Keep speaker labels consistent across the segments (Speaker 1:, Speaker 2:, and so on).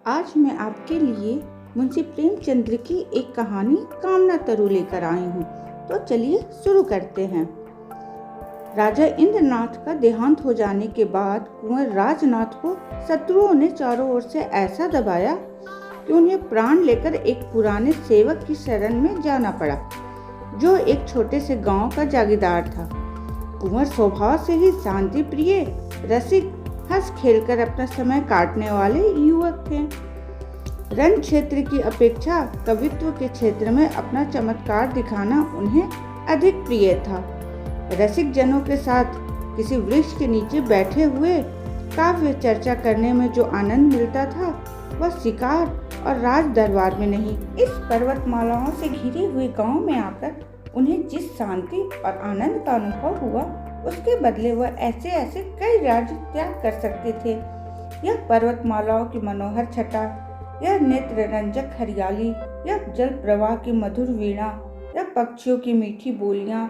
Speaker 1: आज मैं आपके लिए मुंशी प्रेमचंद्र की एक कहानी कामना तरु लेकर आई हूँ। तो चलिए शुरू करते हैं। राजा इंद्रनाथ का देहांत हो जाने के बाद कुंवर राजनाथ को शत्रुओं ने चारों ओर से ऐसा दबाया कि उन्हें प्राण लेकर एक पुराने सेवक की शरण में जाना पड़ा, जो एक छोटे से गांव का जागीरदार था। कुंवर स्वभाव से ही शांति प्रिय, रसिक, हंस खेलकर अपना समय काटने वाले युवक थे। रण क्षेत्र की अपेक्षा कवित्व के क्षेत्र में अपना चमत्कार दिखाना उन्हें अधिक प्रिय था। रसिक जनों के साथ किसी वृक्ष के नीचे बैठे हुए काव्य चर्चा करने में जो आनंद मिलता था, वह शिकार और राज दरबार में नहीं। इस पर्वतमालाओं से घिरे हुए गांव में आकर उन्हें जिस शांति और आनंद का अनुभव हुआ, उसके बदले वह ऐसे ऐसे कई राज्य त्याग कर सकते थे। यह पर्वतमालाओं की मनोहर छटा, यह नेत्र रंजक हरियाली, यह जल प्रवाह की मधुर वीणा, यह पक्षियों की मीठी बोलियां,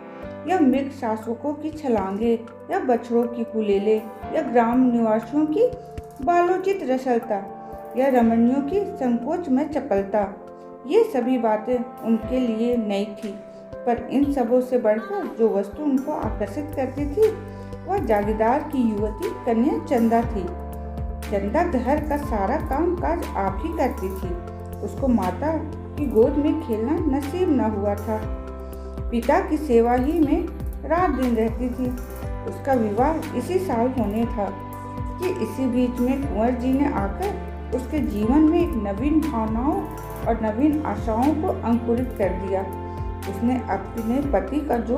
Speaker 1: यह मृग शासकों की छलांगे, यह बछड़ों की कुलेले, यह ग्राम निवासियों की बालोचित रसलता, यह रमणियों की संकोच में चपलता, ये सभी बातें उनके लिए नई थी। पर इन सबों से बढ़कर जो वस्तु उनको आकर्षित करती थी, वह जागीरदार की युवती कन्या चंदा थी। चंदा घर का सारा काम काज आप ही करती थी। उसको माता की गोद में खेलना नसीब न हुआ था। पिता की सेवा ही में रात दिन रहती थी। उसका विवाह इसी साल होने था कि इसी बीच में कुंवर जी ने आकर उसके जीवन में एक नवीन भावनाओं और नवीन आशाओं को अंकुरित कर दिया। उसने अपने पति का जो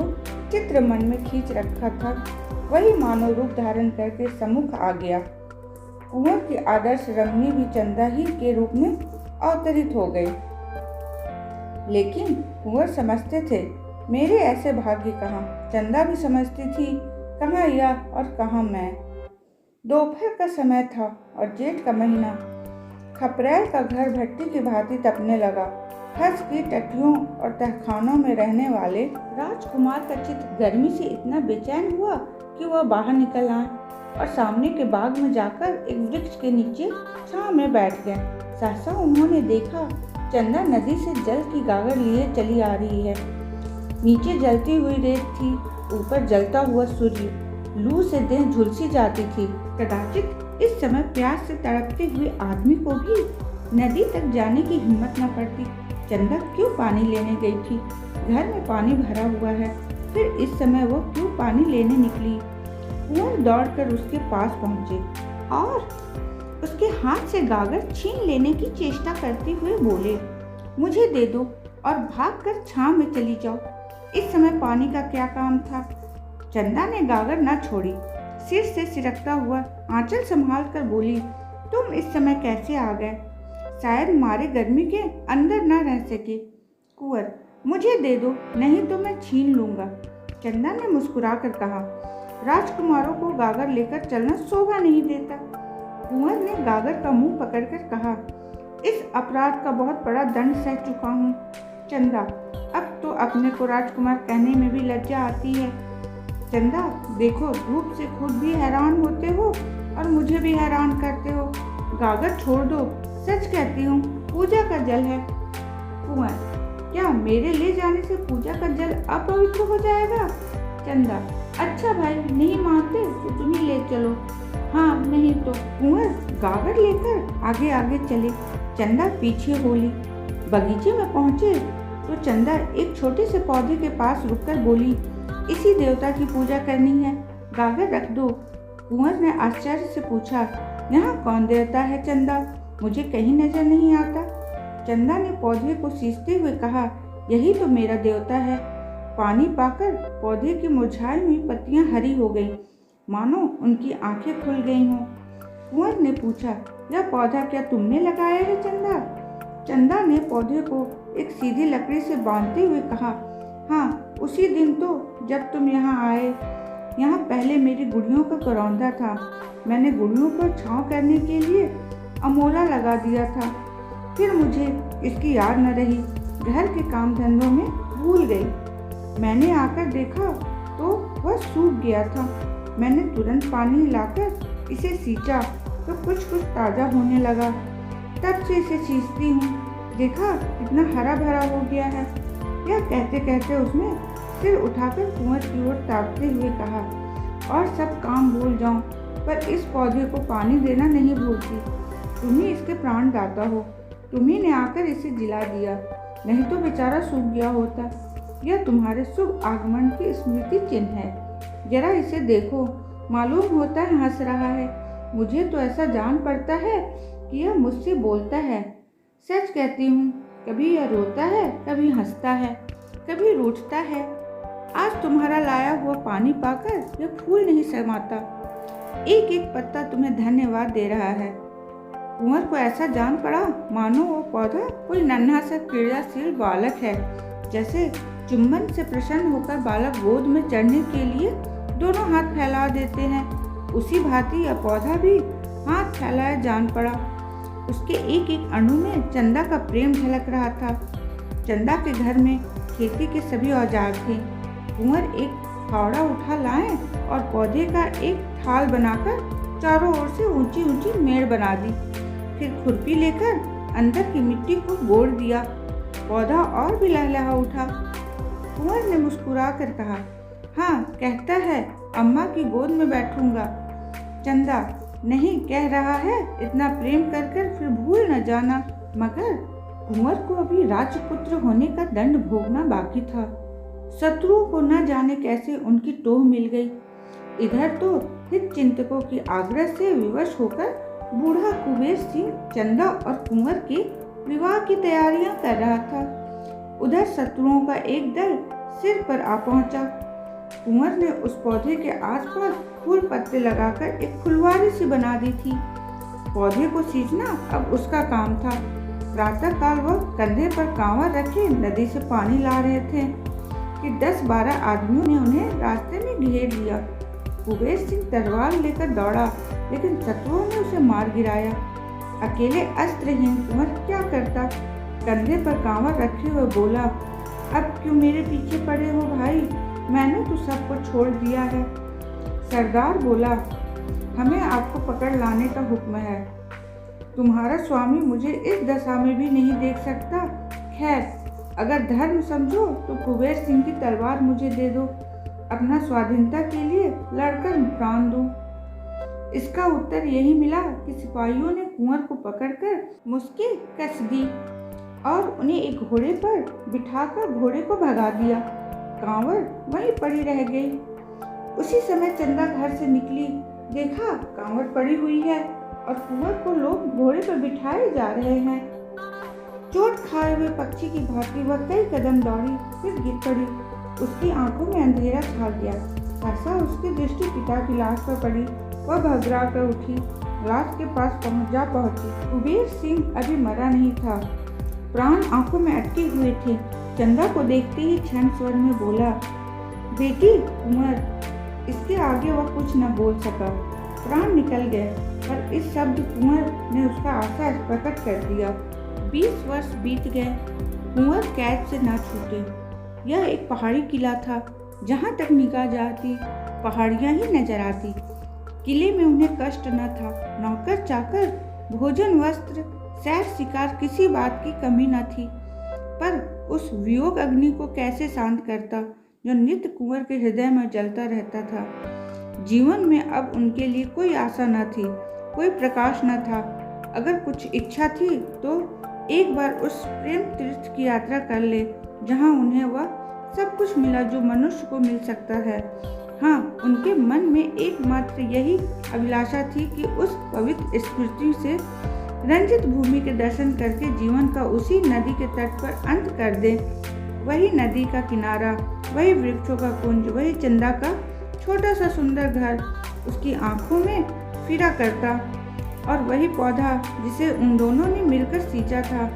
Speaker 1: चित्र मन में खींच रखा था, वही मानव रूप धारण करके सम्मुख आ गया। कुंवर की आदर्श रमणी भी चंदा ही के रूप में अवतरित हो गई। लेकिन कुंवर समझते थे, मेरे ऐसे भाग्य कहाँ। चंदा भी समझती थी, कहाँ यह और कहाँ मैं। दोपहर का समय था और जेठ का महीना। खपरेल का घर भट्टी की भांति तपने लगा। हर्ष की टटियों और तहखानों में रहने वाले राजकुमार का चित्त गर्मी से इतना बेचैन हुआ कि वह बाहर निकल आए और सामने के बाग में जाकर एक वृक्ष के नीचे छांव में बैठ गए। सहसा उन्होंने देखा, चंदा नदी से जल की गागर लिए चली आ रही है। नीचे जलती हुई रेत थी, ऊपर जलता हुआ सूर्य। लू से देह झुलसी जाती थी। कदाचित इस समय प्यास से तड़पते हुए आदमी को भी नदी तक जाने की हिम्मत न पड़ती। चंदा क्यों पानी लेने गई थी? घर में पानी भरा हुआ है, फिर इस समय वो क्यों पानी लेने निकली? कुंवर दौड़कर उसके पास पहुंचे और उसके हाथ से गागर छीन लेने की चेष्टा करते हुए बोले, मुझे दे दो और भागकर छांव में चली जाओ। इस समय पानी का क्या काम था? चंदा ने गागर न छोड़ी, सिर से सिरकता हुआ आंचल संभाल कर बोली, तुम इस समय कैसे आ गए? शायद मारे गर्मी के अंदर न रह सके। कुंवर, मुझे दे दो, नहीं तो मैं छीन लूंगा। चंदा ने मुस्कुराकर कहा, राजकुमारों को गागर लेकर चलना शोभा नहीं देता। कुंवर ने गागर का मुंह पकड़कर कहा, इस अपराध का बहुत बड़ा दंड सह चुका हूँ। चंदा, अब तो अपने को राजकुमार कहने में भी लज्जा आती है। चंदा, देखो, धूप से खुद भी हैरान होते हो और मुझे भी हैरान करते हो। गागर छोड़ दो, सच कहती हूँ, पूजा का जल है। कुंवर, क्या मेरे ले जाने से पूजा का जल अपवित्र हो जाएगा? चंदा, अच्छा भाई, नहीं मानते तो तुम ही ले चलो। हाँ, नहीं तो। कुंवर गागर लेकर आगे आगे चले। चंदा पीछे हो ली। बगीचे में पहुंचे तो चंदा एक छोटे से पौधे के पास रुककर बोली, इसी देवता की पूजा करनी है, गागर रख दो। कुंवर ने आश्चर्य से पूछा, यहाँ कौन देवता है चंदा? मुझे कहीं नजर नहीं आता। चंदा ने पौधे को सींचते हुए कहा, यही तो मेरा देवता है। पानी पाकर पौधे की मुरझाई हुई पत्तियां हरी हो गईं, मानो उनकी आंखें खुल गई हों। कुंवर ने पूछा, यह पौधा क्या तुमने लगाया है चंदा? चंदा ने पौधे को एक सीधी लकड़ी से बांधते हुए कहा, हाँ, उसी दिन तो जब तुम यहाँ आए। यहाँ पहले मेरी गुड़ियों का करौंदा था। मैंने गुड़ियों को छांव करने के लिए अमोला लगा दिया था। फिर मुझे इसकी याद न रही, घर के काम धंधों में भूल गई। मैंने आकर देखा तो वह सूख गया था। मैंने तुरंत पानी लाकर इसे सींचा तो कुछ ताज़ा होने लगा। तब से इसे सींचती हूँ, देखा कितना हरा भरा हो गया है। यह कहते कहते उसने सिर उठाकर कुंवर की ओर ताकते हुए कहा, और सब काम भूल जाऊं, पर इस पौधे को पानी देना नहीं भूलती। तुम ही इसके प्राण दाता हो, तुम ही ने आकर इसे जिला दिया, नहीं तो बेचारा सूख गया होता। यह तुम्हारे शुभ आगमन की स्मृति चिन्ह है। जरा इसे देखो, मालूम होता है हंस रहा है। मुझे तो ऐसा जान पड़ता है कि यह मुझसे बोलता है। सच कहती हूँ, कभी यह रोता है, कभी हंसता है, कभी रूठता है। आज तुम्हारा लाया हुआ पानी पाकर यह फूल नहीं समाता, एक एक पत्ता तुम्हें धन्यवाद दे रहा है। कुंवर को ऐसा जान पड़ा मानो वो पौधा कोई नन्हा सा क्रियाशील बालक है। जैसे चुंबन से प्रसन्न होकर बालक गोद में चढ़ने के लिए दोनों हाथ फैला देते हैं, उसी भांति यह पौधा भी हाथ फैलाया जान पड़ा। उसके एक एक अणु में चंदा का प्रेम झलक रहा था। चंदा के घर में खेती के सभी औजार थे। कुंवर एक फावड़ा उठा लाए और पौधे का एक थाल बनाकर चारों ओर से ऊंची ऊंची मेड़ बना दी। फिर खुरपी लेकर अंदर की मिट्टी को गोड़ दिया। पौधा और भी लहलहा उठा। कुंवर ने मुस्कुरा कर कहा, हाँ, कहता है अम्मा की गोद में बैठूंगा। चंदा नहीं कह रहा है, इतना प्रेम कर कर फिर भूल न जाना। मगर कुंवर को अभी राजपुत्र होने का दंड भोगना बाकी था। शत्रुओं को न जाने कैसे उनकी टोह मिल गई। इधर तो हित चिंतकों की आग्रह से विवश होकर बूढ़ा कुबेर सिंह चंदा और कुंवर के विवाह की तैयारियां कर रहा था। उधर शत्रुओं का एक दल सिर पर आ पहुंचा। कुंवर ने उस पौधे के आसपास फूल पत्ते लगाकर एक फुलवारी सी बना दी थी। पौधे को सींचना अब उसका काम था। प्रातः काल वह कंधे पर कांवर रखे नदी से पानी ला रहे थे कि 10-12 आदमियों ने उन्हें रास्ते में घेर लिया। कुबेर सिंह तलवार लेकर दौड़ा, लेकिन शत्रुओं ने उसे मार गिराया। अकेले अस्त्रहीन कुंवर क्या करता? कंधे पर कांवर रखे हुए बोला, अब क्यों मेरे पीछे पड़े हो भाई? मैंने तो सबको छोड़ दिया है। सरदार बोला, हमें आपको पकड़ लाने का हुक्म है। तुम्हारा स्वामी मुझे इस दशा में भी नहीं देख सकता। खैर, अगर धर्म समझो तो कुबेर सिंह की तलवार मुझे दे दो, अपना स्वाधीनता के लिए लड़कर प्राण दूं। इसका उत्तर यही मिला कि सिपाहियों ने कुंवर को पकड़कर मुश्किल कस दी और उन्हें एक घोड़े पर बिठाकर घोड़े को भगा दिया। कांवर वहीं पड़ी रह गई। उसी समय चंदा घर से निकली, देखा कांवर पड़ी हुई है और कुंवर को लोग घोड़े पर बिठाए जा रहे हैं। चोट खाए हुए पक्षी की भांति वह कई कदम दौड़ी, फिर गिर पड़ी। उसकी आंखों में अंधेरा छा गया। सहसा उसकी दृष्टि पिता की लाश पर पड़ी। वह घबरा कर उठी, लाश के पास पहुंची। कुबेर सिंह अभी मरा नहीं था, प्राण आंखों में अटके हुए थे। चंदा को देखते ही क्षण स्वर में बोला, बेटी कुंवर। इसके आगे वह कुछ न बोल सका। प्राण निकल गए, पर इस शब्द कुंवर ने उसका आशा प्रकट कर दिया। 20 वर्ष बीत गए, कुंवर कैद से न छूटे। यह एक पहाड़ी किला था। जहाँ तक निगाह जाती पहाड़ियाँ ही नजर आती। किले में उन्हें कष्ट न था। नौकर चाकर, भोजन, वस्त्र, सैर शिकार, किसी बात की कमी न थी। पर उस वियोग अग्नि को कैसे शांत करता जो नित्य कुंवर के हृदय में जलता रहता था। जीवन में अब उनके लिए कोई आशा न थी, कोई प्रकाश न था। अगर कुछ इच्छा थी तो एक बार उस प्रेम तीर्थ की यात्रा कर ले, जहाँ उन्हें वह सब कुछ मिला जो मनुष्य को मिल सकता है। हाँ, उनके मन में एकमात्र यही अभिलाषा थी कि उस पवित्र स्मृति से रंजित भूमि के दर्शन करके जीवन का उसी नदी के तट पर अंत कर दे। वही नदी का किनारा, वही वृक्षों का कुंज, वही चंदा का छोटा सा सुंदर घर उसकी आंखों में फिरा करता, और वही पौधा जिसे उन दोनों ने मिलकर सींचा था।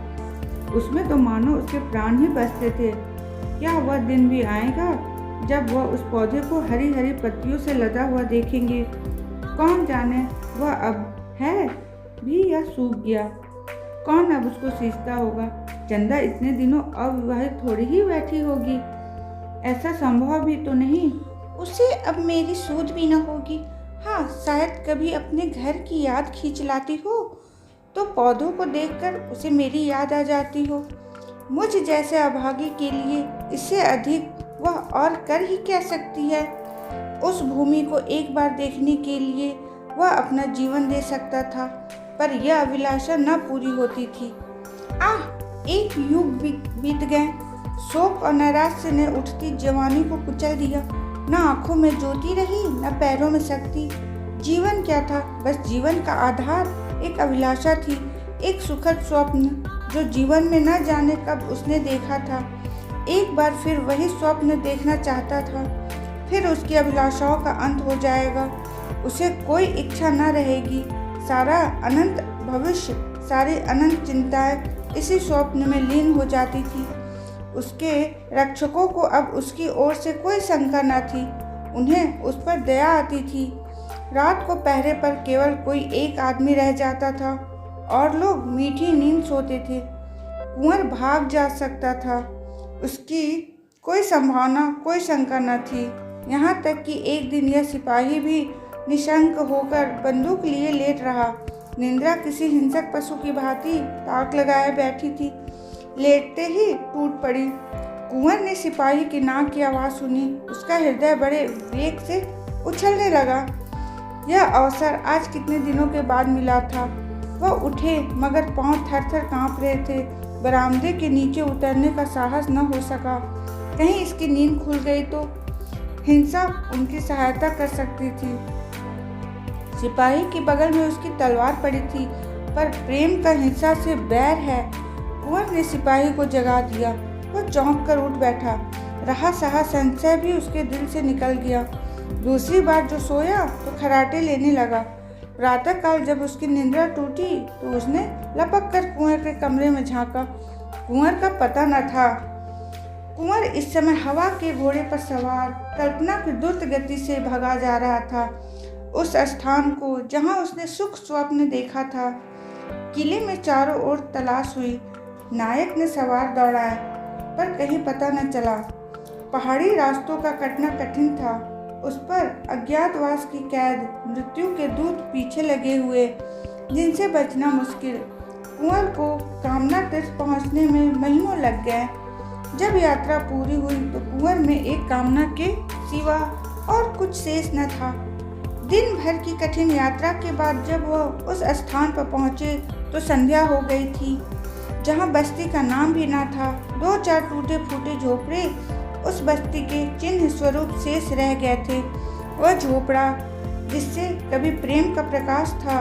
Speaker 1: उसमें तो मानो उसके प्राण ही बसते थे। क्या वह दिन भी आएगा जब वह उस पौधे को हरी हरी पत्तियों से लदा हुआ देखेंगे? कौन जाने वह अब है भी या सूख गया। कौन अब उसको सींचता होगा? चंदा इतने दिनों अविवाहित थोड़ी ही बैठी होगी। ऐसा संभव भी तो नहीं।
Speaker 2: उसे अब मेरी सूध भी न होगी। हाँ, शायद कभी अपने घर की याद खींच लाती हो तो पौधों को देखकर उसे मेरी याद आ जाती हो। मुझ जैसे अभागी के लिए इससे अधिक वह और कर ही क्या सकती है। उस भूमि को एक बार देखने के लिए वह अपना जीवन दे सकता था, पर यह अभिलाषा न पूरी होती थी। एक युग बीत गए। शोक और नैराश्य ने उठती जवानी को कुचल दिया। न आंखों में ज्योति रही, न पैरों में शक्ति। जीवन क्या था? बस जीवन का आधार एक अभिलाषा थी, एक सुखद स्वप्न जो जीवन में न जाने कब उसने देखा था। एक बार फिर वही स्वप्न देखना चाहता था। फिर उसकी अभिलाषाओं का अंत हो जाएगा। उसे कोई इच्छा न रहेगी। सारा अनंत भविष्य, सारी अनंत चिंताएं इसी स्वप्न में लीन हो जाती थी। उसके रक्षकों को अब उसकी ओर से कोई शंका न थी। उन्हें उस पर दया आती थी। रात को पहरे पर केवल कोई एक आदमी रह जाता था और लोग मीठी नींद सोते थे। कुंवर भाग जा सकता था। उसकी कोई संभावना, कोई शंका न थी। यहाँ तक कि एक दिन यह सिपाही भी निशंक होकर बंदूक लिए लेट रहा। निंद्रा किसी हिंसक पशु की भांति ताक लगाए बैठी थी। लेटते ही टूट पड़ी। कुंवर ने सिपाही की नाक की आवाज़ सुनी। उसका हृदय बड़े वेग से उछलने लगा। यह अवसर आज कितने दिनों के बाद मिला था। वह उठे, मगर पांव थर-थर कांप रहे थे। बरामदे के नीचे उतरने का साहस न हो सका। कहीं इसकी नींद खुल गई तो हिंसा उनकी सहायता कर सकती थी। सिपाही के बगल में उसकी तलवार पड़ी थी, पर प्रेम का हिंसा से बैर है। कुंवर ने सिपाही को जगा दिया। वह चौंक कर उठ बैठा। रहा सहा संशय भी उसके दिल से निकल गया। दूसरी बार जो सोया तो खराटे लेने लगा। प्रातःकाल जब उसकी निंद्रा टूटी तो उसने लपक कर कुंवर के कमरे में झांका। कुंवर का पता न था। कुंवर इस समय हवा के घोड़े पर सवार कल्पना की द्रुत गति से भगा जा रहा था, उस स्थान को जहां उसने सुख स्वप्न देखा था। किले में चारों ओर तलाश हुई। नायक ने सवार दौड़ाए, पर कहीं पता न चला। पहाड़ी रास्तों का कटना कठिन था। उस पर अज्ञातवास की कैद, मृत्यु के दूत पीछे लगे हुए, जिनसे बचना मुश्किल। कुंवर को कामना तीर्थ पहुंचने में महीनों लग गए। जब यात्रा पूरी हुई तो कुंवर में एक कामना के सिवा और कुछ शेष न था। दिन भर की कठिन यात्रा के बाद जब वह उस स्थान पर पहुंचे तो संध्या हो गई थी, जहां बस्ती का नाम भी न था। 2-4 टूटे फूटे झोपड़े उस बस्ती के चिन्ह स्वरूप शेष रह गए थे। वह झोपड़ा जिससे कभी प्रेम का प्रकाश था,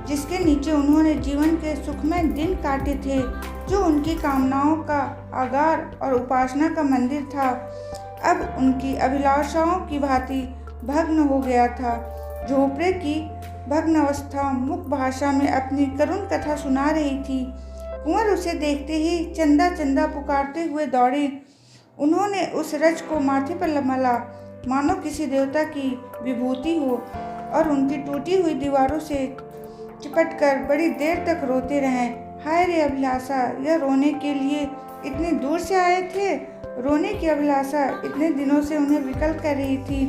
Speaker 2: जिसके नीचे उन्होंने जीवन के सुखमय दिन काटे थे, जो उनकी कामनाओं का आगार और उपासना का मंदिर था, अब उनकी अभिलाषाओं की भांति भग्न हो गया था। झोपड़े की भग्न अवस्था मुख भाषा में अपनी करुण कथा सुना रही थी। कुंवर उसे देखते ही चंदा चंदा पुकारते हुए दौड़े। उन्होंने उस रज को माथे पर मला, मानो किसी देवता की विभूति हो, और उनकी टूटी हुई दीवारों से चिपटकर बड़ी देर तक रोते रहे। हाय रे अभिलाषा, यह रोने के लिए इतनी दूर से आए थे। रोने की अभिलाषा इतने दिनों से उन्हें विकल कर रही थी,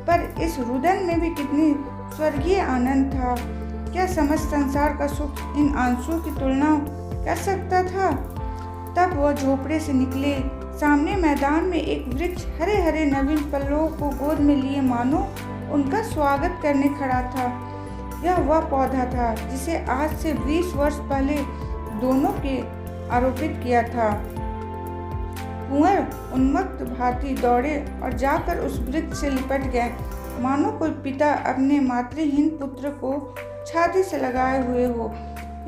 Speaker 2: पर इस रुदन में भी कितनी स्वर्गीय आनंद था। क्या समस्त संसार का सुख इन आंसुओं की तुलना कर सकता था? तब वह झोपड़े से निकले। सामने मैदान में एक वृक्ष हरे हरे नवीन पल्लों को गोद में लिए मानो उनका स्वागत करने खड़ा था। यह वह पौधा था जिसे आज से 20 वर्ष पहले दोनों के आरोपित किया था। कुंवर उन्मत्त भांति दौड़े और जाकर उस वृक्ष से लिपट गए, मानो कोई पिता अपने मातृहीन पुत्र को छाती से लगाए हुए हो।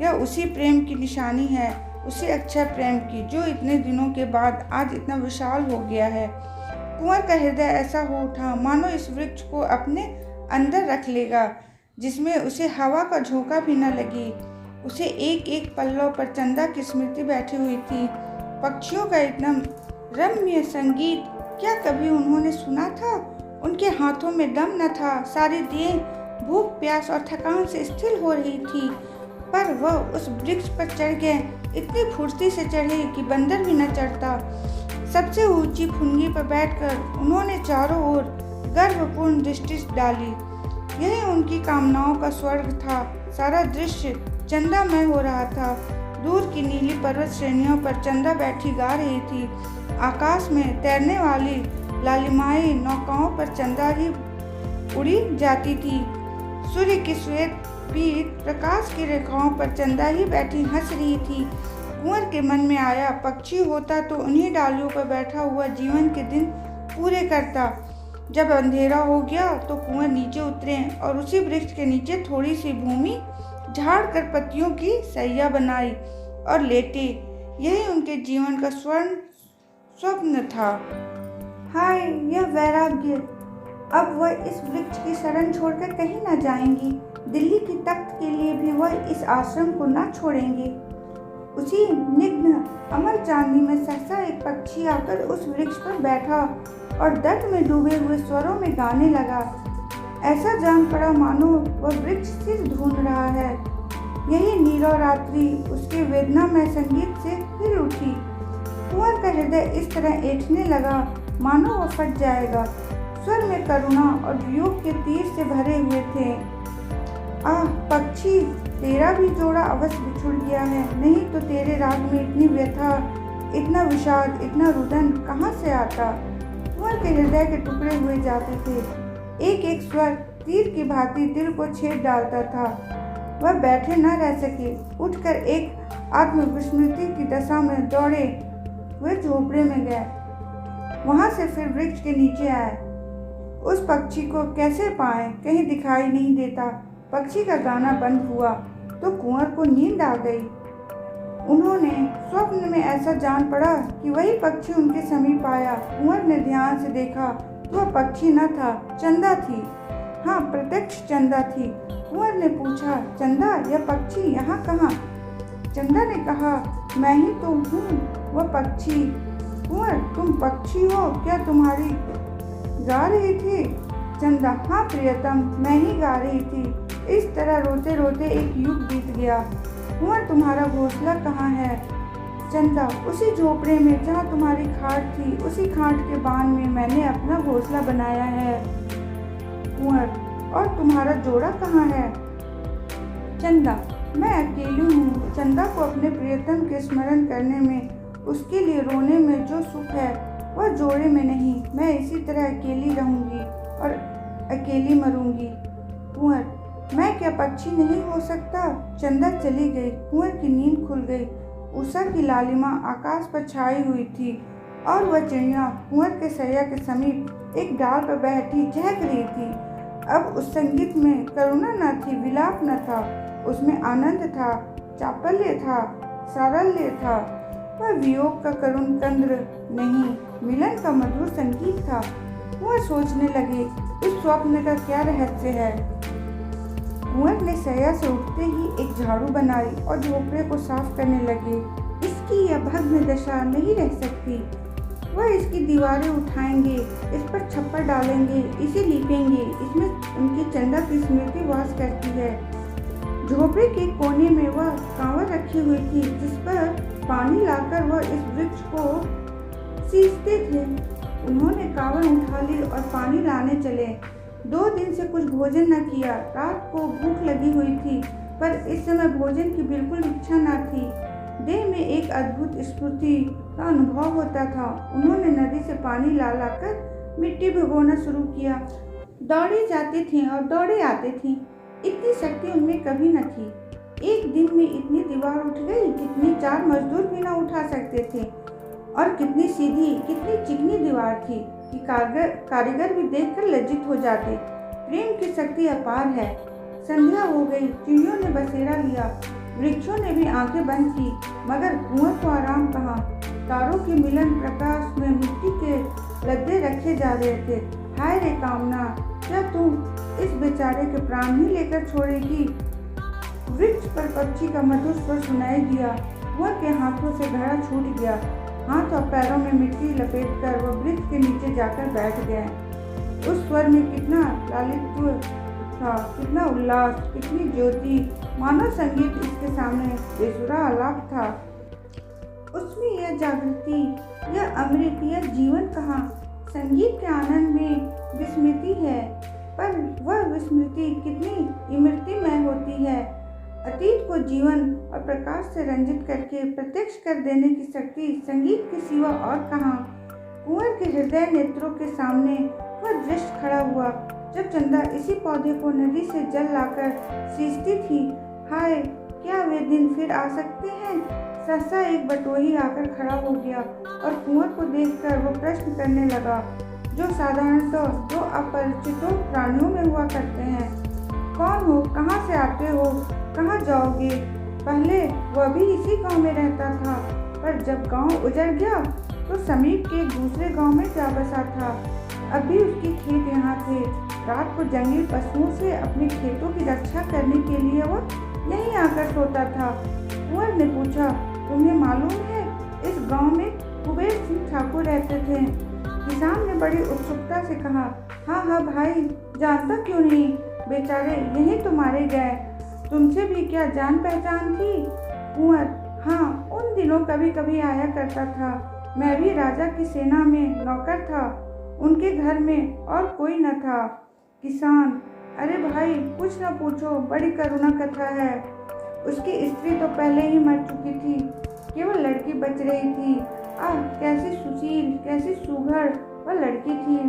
Speaker 2: यह उसी प्रेम की निशानी है, उसी अक्षय प्रेम की, जो इतने दिनों के बाद आज इतना विशाल हो गया है। कुंवर का हृदय ऐसा हो उठा मानो इस वृक्ष को अपने अंदर रख लेगा, जिसमें उसे हवा का झोंका भी न लगी। उसे एक एक पल्लव पर चंदा की स्मृति बैठी हुई थी। पक्षियों का इतना रम्य संगीत क्या कभी उन्होंने सुना था? उनके हाथों में दम न था। सारी देह भूख प्यास और थकान से स्थिर हो रही थी, पर वह उस वृक्ष पर चढ़ गए। इतनी फुर्ती से चढ़े कि बंदर भी न चढ़ता। सबसे ऊंची फुनगी पर बैठकर उन्होंने चारों ओर गर्वपूर्ण दृष्टि डाली। यही उनकी कामनाओं का स्वर्ग था। सारा दृश्य चंदामय हो रहा था। दूर की नीली पर्वत श्रेणियों पर चंदा बैठी गा रही थी। आकाश में तैरने वाली लालिमाई नौकाओं पर चंदा ही उड़ी जाती थी। सूर्य की श्वेत पीठ प्रकाश की रेखाओं पर चंदा ही बैठी हंस रही थी। कुंवर के मन में आया, पक्षी होता तो उन्हीं डालियों पर बैठा हुआ जीवन के दिन पूरे करता। जब अंधेरा हो गया तो कुंवर नीचे उतरे और उसी वृक्ष के नीचे थोड़ी सी भूमि झाड़ कर पत्तियों की सैया बनाई और लेटे। यही उनके जीवन का स्वप्न था। हाय, यह वैराग्य! अब वह इस वृक्ष की शरण छोड़कर कहीं न जाएंगी। दिल्ली की तख्त के लिए भी वह इस आश्रम को न छोड़ेंगे। उसी निघ्न अमर चांदी में सहसा एक पक्षी आकर उस वृक्ष पर बैठा और दर्द में डूबे हुए स्वरों में गाने लगा। ऐसा जान पड़ा मानो वह वृक्ष सिर ढूंढ रहा है। यही नीरव रात्रि उसके वेदनामय संगीत से हिल उठी। कुंवर का हृदय इस तरह ऐंठने लगा मानो वह फट जाएगा। स्वर में करुणा और वियोग के तीर से भरे हुए थे। आह पक्षी, तेरा भी जोड़ा अवश्य बिछुड़ गया है, नहीं तो तेरे राग में इतनी व्यथा, इतना विषाद, इतना रुदन कहाँ से आता। कुंवर के हृदय के टुकड़े हुए जाते थे। एक एक स्वर तीर की भांति दिल को छेद डालता था। वह बैठे न रह सके, उठकर एक आत्मविस्मृति की दशा में दौड़े हुए झोपड़े में गए। वहां से फिर वृक्ष के नीचे आए। उस पक्षी को कैसे पाए, कहीं दिखाई नहीं देता। पक्षी का गाना बंद हुआ तो कुंवर को नींद आ गई। उन्होंने स्वप्न में ऐसा जान पड़ा कि वही पक्षी उनके समीप आया। कुंवर ने ध्यान से देखा तो वह पक्षी न था, चंदा थी। हाँ, प्रत्यक्ष चंदा थी। कुंवर ने पूछा, चंदा, यह पक्षी यहाँ कहाँ? चंदा ने कहा, मैं ही तो हूँ वह पक्षी। कुंवर, तुम पक्षी हो क्या? तुम्हारी गा रही थी? चंदा, हाँ प्रियतम, मैं ही गा रही थी। इस तरह रोते रोते एक युग बीत गया। कुंवर, तुम्हारा घोंसला कहाँ है? चंदा, उसी झोपड़े में जहाँ तुम्हारी खाट थी, उसी खाट के बान में मैंने अपना घोंसला बनाया है। कुंवर, और तुम्हारा जोड़ा कहाँ है? चंदा, मैं अकेली हूँ। चंदा को अपने प्रियतम के स्मरण करने में, उसके लिए रोने में जो सुख है वह जोड़े में नहीं। मैं इसी तरह अकेली रहूंगी और अकेली मरूंगी। कुंवर, मैं क्या पक्षी नहीं हो सकता? चंदा चली गई। कुंवर की नींद खुल गई। उषा की लालिमा आकाश पर छाई हुई थी और वह चिड़िया कुंवर के सैया के समीप एक डाल पर बैठी चहक रही थी। अब उस संगीत में करुणा न थी, विलाप न था, उसमें आनंद था, चापल्य था, सारल्य था। वह वियोग का करुण कंद्र नहीं, मिलन का मधुर संगीत था। वह सोचने लगे, इस स्वप्न का क्या रहस्य है। कुंवर ने सैया से उठते ही एक झाड़ू बनाई और झोपड़े को साफ करने लगे। इसकी यह भग्न दशा नहीं रह सकती। वह इसकी दीवारें उठाएंगे, इस पर छप्पर डालेंगे, इसे लीपेंगे। इसमें उनकी चंदा की स्मृति वास करती है। झोपड़े के कोने में वह कांवर रखी हुई थी, जिस पर पानी लाकर वह इस वृक्ष को सींचते थे। उन्होंने कांवर उठा ली और पानी लाने चले। 2 दिन से कुछ भोजन न किया। रात को भूख लगी हुई थी, पर इस समय भोजन की बिल्कुल इच्छा न थी। देह में एक अद्भुत स्फूर्ति का अनुभव होता था। उन्होंने नदी से पानी ला लाकर मिट्टी भिगोना शुरू किया। दौड़े जाते थे और दौड़े आते थे। इतनी शक्ति उनमें कभी न थी। एक दिन में इतनी दीवार उठ गई, कितनी 4 मजदूर भी न उठा सकते थे। और कितनी सीधी, कितनी चिकनी दीवार थी कि कारीगर भी देखकर लज्जित हो जाते। प्रेम की शक्ति अपार है। संध्या हो गई, चिड़ियों ने बसेरा लिया, वृक्षों ने भी आंखें बंद की, मगर कुंवर को आराम कहाँ। तारों के मिलन प्रकाश में मिट्टी के लद्दे रखे जा रहे थे। हाय रे कामना, क्या तू इस बेचारे के प्राण ही लेकर छोड़ेगी? वृक्ष पर पक्षी का मधुर स्वर सुनाई दिया। कुंवर के हाथों से घड़ा छूट गया। हाथ और पैरों में मिट्टी लपेटकर वह वृक्ष के नीचे जाकर बैठ गए। उस स्वर में कितना लालित्य था, कितना उल्लास, कितनी ज्योति, मानव संगीत इसके सामने बेसुरा आलाप था। उसमें यह जागृति, यह अमृत, यह जीवन कहाँ? संगीत के आनंद में विस्मृति है, पर वह विस्मृति कितनी इमृतिमय होती है। अतीत को जीवन और प्रकाश से रंजित करके प्रत्यक्ष कर देने की शक्ति संगीत के सिवा और कहाँ। कुंवर के हृदय नेत्रों के सामने वह दृश्य खड़ा हुआ जब चंदा इसी पौधे को नदी से जल लाकर सींचती थी। हाय, क्या वे दिन फिर आ सकते हैं? सहसा एक बटोही आकर खड़ा हो गया और कुंवर को देखकर वो प्रश्न करने लगा जो साधारणतः दो अपरिचितों प्राणियों में हुआ करते हैं। कौन हो? कहाँ से आते हो? कहाँ जाओगे? पहले वह भी इसी गांव में रहता था, पर जब गांव उजड़ गया तो समीप के एक दूसरे गांव में जा बसा था। अब भी उसके खेत यहाँ थे। रात को जंगली पशुओं से अपने खेतों की रक्षा करने के लिए वह यहीं आकर सोता था। कुंवर ने पूछा, तुम्हें मालूम है इस गांव में कुबेर सिंह ठाकुर रहते थे? किसान ने बड़ी उत्सुकता से कहा, हाँ भाई, जानता क्यों नहीं, बेचारे यहीं तो मारे गए। तुमसे भी क्या जान पहचान थी? कुंवर, हाँ, उन दिनों कभी कभी आया करता था। मैं भी राजा की सेना में नौकर था, उनके घर में और कोई न था। किसान, अरे भाई, कुछ न पूछो, बड़ी करुणा कथा है। उसकी स्त्री तो पहले ही मर चुकी थी, केवल लड़की बच रही थी। आह, कैसी सुशील, कैसी सुघड़ वह लड़की थी।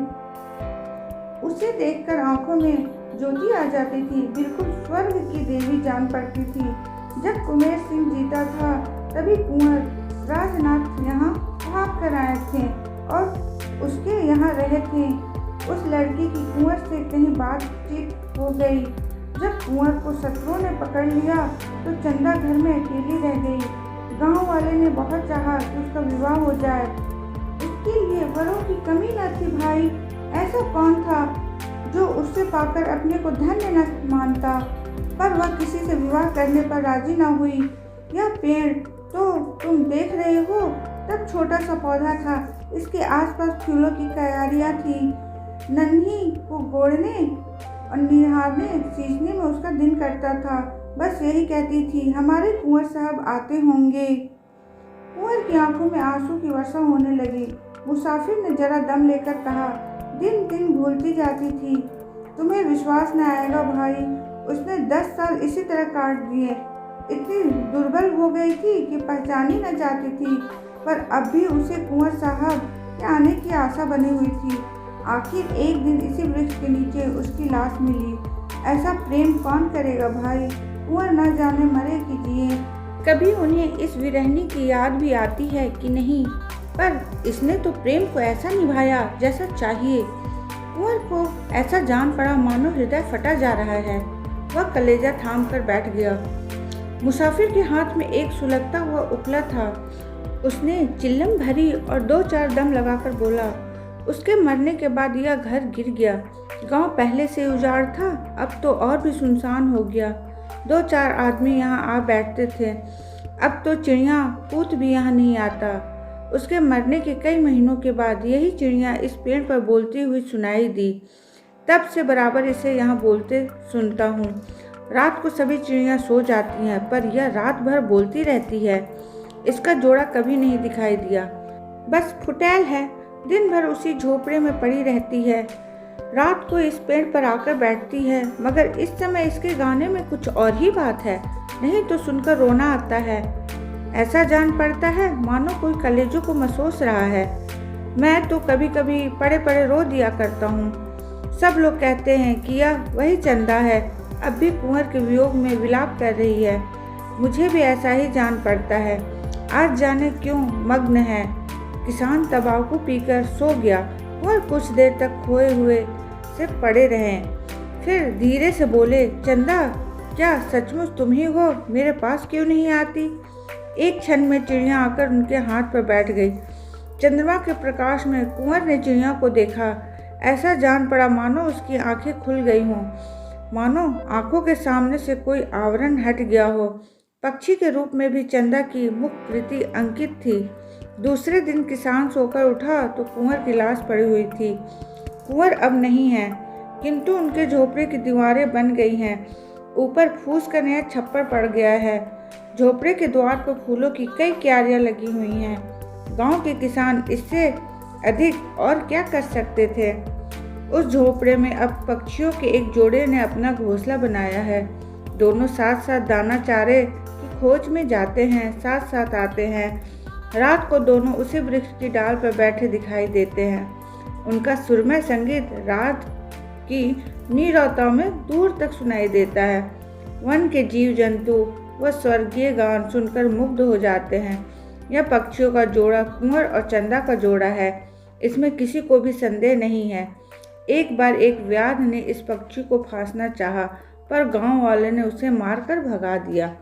Speaker 2: उसे देखकर आंखों में ज्योति आ जाती थी, बिल्कुल स्वर्ग की देवी जान पड़ती थी। जब कुबेर सिंह जीता था तभी कुंवर राजनाथ यहाँ भाग कर आए थे और उसके यहाँ रहे थे। उस लड़की की कुंवर से कहीं बातचीत हो गई। जब कुंवर को शत्रुओं ने पकड़ लिया तो चंदा घर में अकेली रह गई। गांव वाले ने बहुत चाहा कि उसका विवाह हो जाए, उसके लिए वरों की कमी न थी। भाई, ऐसा कौन था जो उससे पाकर अपने को धन्य न मानता, पर वह किसी से विवाह करने पर राजी न हुई। यह पेड़ तो तुम देख रहे हो, तब छोटा सा पौधा था, इसके आसपास फूलों की क्यारियां थी। नन्ही को गोड़ने और निहारने सींचने में उसका दिन कटता था। बस यही कहती थी, हमारे कुंवर साहब आते होंगे। कुंवर की आंखों में आंसू की वर्षा होने लगी। मुसाफिर ने जरा दम लेकर कहा, दिन दिन भूलती जाती थी। तुम्हें विश्वास न आएगा भाई, उसने 10 साल इसी तरह काट दिए। इतनी दुर्बल हो गई थी कि पहचान ही न जाती थी, पर अब भी उसे कुंवर साहब के आने की आशा बनी हुई थी। आखिर एक दिन इसी वृक्ष के नीचे उसकी लाश मिली। ऐसा प्रेम कौन करेगा भाई? कुंवर न जाने मरे कि जिए। कभी उन्हें इस विरहनी की याद भी आती है कि नहीं, पर इसने तो प्रेम को ऐसा निभाया जैसा चाहिए। कुंवर को ऐसा जान पड़ा मानो हृदय फटा जा रहा है। वह कलेजा थाम कर बैठ गया। मुसाफिर के हाथ में एक सुलगता हुआ उपला था। उसने चिल्लम भरी और 2-4 दम लगाकर बोला, उसके मरने के बाद यह घर गिर गया। गांव पहले से उजाड़ था, अब तो और भी सुनसान हो गया। 2-4 आदमी यहाँ आ बैठते थे, अब तो चिड़िया पूत भी यहाँ नहीं आता। उसके मरने के कई महीनों के बाद यही चिड़िया इस पेड़ पर बोलती हुई सुनाई दी। तब से बराबर इसे यहाँ बोलते सुनता हूँ। रात को सभी चिड़िया सो जाती हैं, पर यह रात भर बोलती रहती है। इसका जोड़ा कभी नहीं दिखाई दिया, बस फुटैल है, दिन भर उसी झोपड़े में पड़ी रहती है। रात को इस पेड़ पर आकर बैठती है, मगर इस समय इसके गाने में कुछ और ही बात है, नहीं तो सुनकर रोना आता है। ऐसा जान पड़ता है मानो कोई कलेजों को महसूस रहा है। मैं तो कभी कभी पड़े पड़े रो दिया करता हूँ। सब लोग कहते हैं कि यह वही चंदा है, अब भी कुंवर के वियोग में विलाप कर रही है। मुझे भी ऐसा ही जान पड़ता है। आज जाने क्यों मग्न है। किसान तंबाकू पीकर सो गया। कुंवर कुछ देर तक खोए हुए से पड़े रहे, फिर धीरे से बोले, चंदा, क्या सचमुच तुम ही हो? मेरे पास क्यों नहीं आती? एक क्षण में चिड़िया आकर उनके हाथ पर बैठ गई। चंद्रमा के प्रकाश में कुंवर ने चिड़िया को देखा। ऐसा जान पड़ा मानो उसकी आंखें खुल गई हों, मानो आंखों के सामने से कोई आवरण हट गया हो। पक्षी के रूप में भी चंदा की मुख कृति अंकित थी। दूसरे दिन किसान सोकर उठा तो कुंवर की लाश पड़ी हुई थी। कुंवर अब नहीं है, किंतु उनके झोपड़े की दीवारें बन गई हैं। ऊपर फूस का नया छप्पर पड़ गया है। झोपड़े के द्वार पर फूलों की कई क्यारियां लगी हुई हैं। गांव के किसान इससे अधिक और क्या कर सकते थे। उस झोपड़े में अब पक्षियों के एक जोड़े ने अपना घोंसला बनाया है। दोनों साथ साथ दाना चारे की खोज में जाते हैं, साथ साथ आते हैं। रात को दोनों उसी वृक्ष की डाल पर बैठे दिखाई देते हैं। उनका सुरमय संगीत रात की नीरवता में दूर तक सुनाई देता है। वन के जीव जंतु वह स्वर्गीय गान सुनकर मुग्ध हो जाते हैं। यह पक्षियों का जोड़ा कुंवर और चंदा का जोड़ा है, इसमें किसी को भी संदेह नहीं है। एक बार एक व्याध ने इस पक्षी को फांसना चाहा, पर गांव वाले ने उसे मारकर भगा दिया।